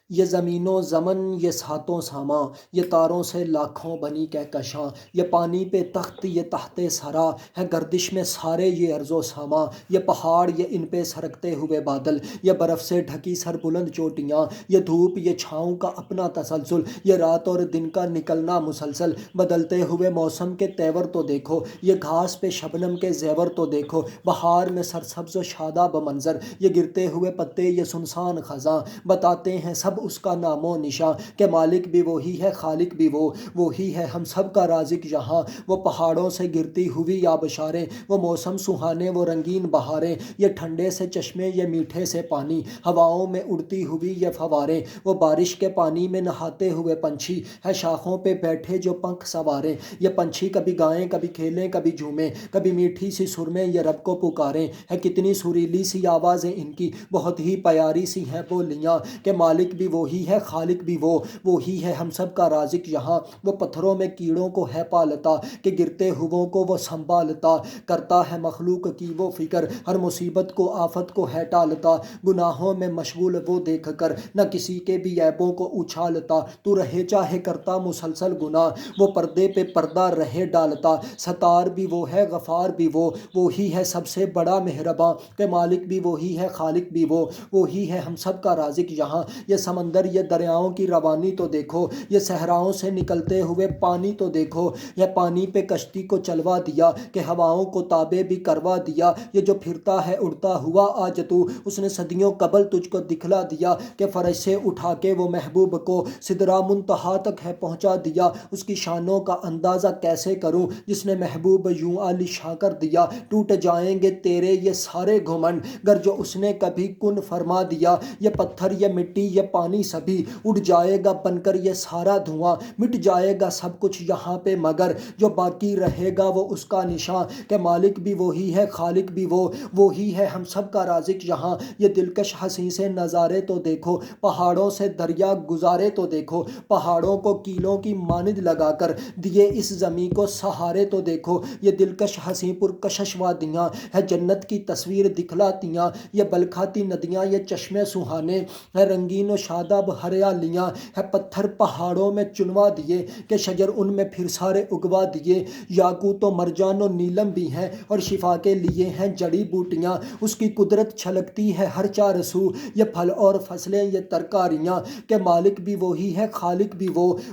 یہ زمین و زمن یہ ساتوں ساما، یہ تاروں سے لاکھوں بنی کہکشاں، یہ پانی پہ تخت یہ تحت سرا ہے گردش میں سارے یہ ارض و ساما، یہ پہاڑ یہ ان پہ سرکتے ہوئے بادل، یہ برف سے ڈھکی سر بلند چوٹیاں، یہ دھوپ یہ چھاؤں کا اپنا تسلسل، یہ رات اور دن کا نکلنا مسلسل، بدلتے ہوئے موسم کے تیور تو دیکھو، یہ گھاس پہ شبنم کے زیور تو دیکھو، بہار میں سرسبز و شاداب منظر، یہ گرتے ہوئے پتے یہ سنسان خزاں، بتاتے ہیں سب اس کا نام و نشاں کہ مالک بھی وہی ہے خالق بھی وہی ہے ہم سب کا رازق یہاں۔ وہ پہاڑوں سے گرتی ہوئی آبشاریں، وہ موسم سہانے وہ رنگین بہاریں، یہ ٹھنڈے سے چشمے یہ میٹھے سے پانی، ہواؤں میں اڑتی ہوئی یہ فواریں، وہ بارش کے پانی میں نہاتے ہوئے پنچھی ہے شاخوں پہ بیٹھے جو پنکھ سنواریں، یہ پنچھی کبھی گائیں کبھی کھیلیں کبھی جھومیں، کبھی میٹھی سی سر میں یہ رب کو پکاریں، ہے کتنی سریلی سی آوازیں ان کی، بہت ہی پیاری سی ہیں بولیاں کہ مالک بھی وہی ہے خالق بھی وہی ہے ہم سب کا رازق یہاں۔ وہ پتھروں میں کیڑوں کو ہے پالتا کہ گرتے ہوئوں کو وہ سنبھالتا، کرتا ہے مخلوق کی وہ فکر، ہر مصیبت کو آفت کو ہے ٹالتا، گناہوں میں مشغول وہ دیکھ کر نہ کسی کے بھی عیبوں کو اچھالتا، تو رہے چاہے کرتا مسلسل گناہ وہ پردے پہ پردہ رہے ڈالتا، ستار بھی وہ ہے غفار بھی وہی ہے سب سے بڑا مہرباں کہ مالک بھی وہی ہے خالق بھی وہی ہے ہم سب کا رازق یہاں۔ یہ سمندر یہ دریاؤں کی روانی تو دیکھو، یہ صحراؤں سے نکلتے ہوئے پانی تو دیکھو، یہ پانی پہ کشتی کو چلوا دیا کہ ہواؤں کو تابع بھی کروا دیا، یہ جو پھرتا ہے اڑتا ہوا آج تو اس نے صدیوں قبل تجھ کو دکھلا دیا کہ فرش سے اٹھا کے وہ محبوب کو سدرا منتہا تک ہے پہنچا دیا، اس کی شانوں کا اندازہ کیسے کروں جس نے محبوب یوں عالی شان کر دیا، ٹوٹ جائیں گے تیرے یہ سارے گھمنڈ گر جو اس نے کبھی کن فرما دیا، یہ پتھر یہ مٹی یہ پانی سبھی اڑ جائے گا بن کر یہ سارا دھواں، مٹ جائے گا سب کچھ یہاں پہ مگر جو باقی رہے گا وہ اس کا نشاں کہ مالک بھی وہی ہے خالق بھی وہی ہے ہم سب کا رازق یہاں۔ یہ دلکش حسین سے نظارے تو دیکھو، پہاڑوں سے دریا گزارے تو دیکھو، پہاڑوں کو کیلوں کی مانند لگا کر دیے اس زمیں کو سہارے تو دیکھو، یہ دلکش حسین پرکشش وادیاں ہے جنت کی تصویر دکھلاتیاں، یہ بلکھاتی ندیاں یہ چشمے سہانے ہے رنگین و شاداب ہریالیاں، ہے پتھر پہاڑوں میں چنوا دیے کہ شجر ان میں پھر سارے اگوا دیے، یاقوت و مرجان و نیلم بھی ہیں اور شفا کے لیے ہیں جڑی بوٹیاں، اس کی قدرت چھلکتی ہے ہر چار سو، یہ پھل اور فصلیں یہ ترکاریاں کہ مالک بھی وہی ہے خالق بھی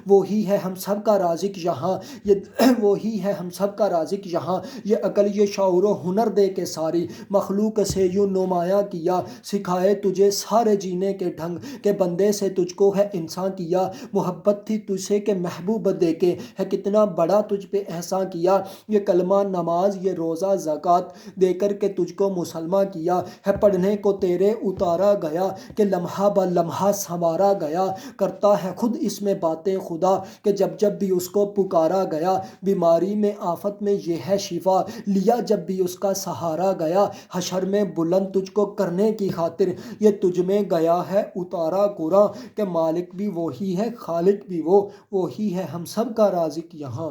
وہی ہے ہم سب کا رازق یہاں، یہ وہی ہے ہم سب کا رازق یہاں۔ یہ عقل یہ شعور و ہنر دے کے ساری مخلوق سے یوں نمایاں کیا، سکھائے تجھے سارے جینے کے ڈھنگ کہ بندے سے تجھ کو ہے انسان کیا، محبت تھی تجھ سے کہ محبوب دے کے ہے کتنا بڑا تجھ پہ احسان کیا، یہ کلمہ نماز یہ روزہ زکوٰۃ دے کر کے تجھ کو مسلمان کیا، ہے پڑھنے کو تیرے اتارا گیا کہ لمحہ بہ لمحہ سنوارا گیا، کرتا ہے خود اس میں باتیں خدا کہ جب جب بھی اس کو پکارا گیا، بیماری میں آفت میں یہ ہے شفا لیا جب بھی اس کا سہارا گیا، حشر میں بلند تجھ کو کرنے کی خاطر یہ تجھ میں گیا ہے اتارا قرآن کہ مالک بھی وہی ہے خالق بھی وہی ہے ہم سب کا رازق یہاں۔